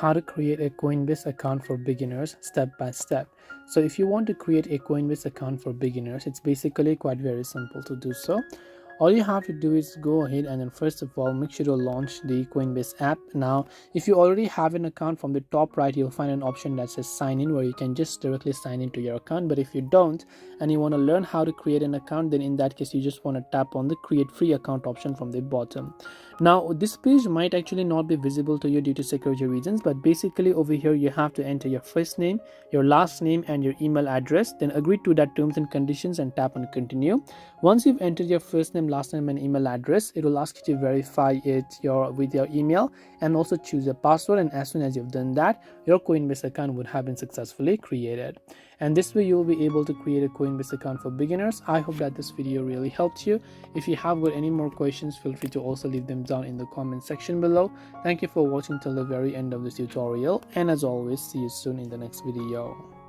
how to create a Coinbase account for beginners step by step. So if you want to create a Coinbase account for beginners, it's basically quite very simple to do so. All you have to do is go ahead and then first of all make sure to launch the Coinbase app. Now if you already have an account, from the top right you'll find an option that says sign in, where you can just directly sign into your account. But if you don't and you want to learn how to create an account, then in that case you just want to tap on the create free account option from the bottom. Now this page might actually not be visible to you due to security reasons, but basically over here you have to enter your first name, your last name and your email address, then agree to that terms and conditions and tap on continue. Once you've entered your first name, last name and email address, it will ask you to verify it with your email and also choose a password, and as soon as you've done that, your Coinbase account would have been successfully created. And this way you'll be able to create a Coinbase account for beginners. I hope that this video really helped you. If you have got any more questions, feel free to also leave them down in the comment section below. Thank you for watching till the very end of this tutorial, and as always, see you soon in the next video.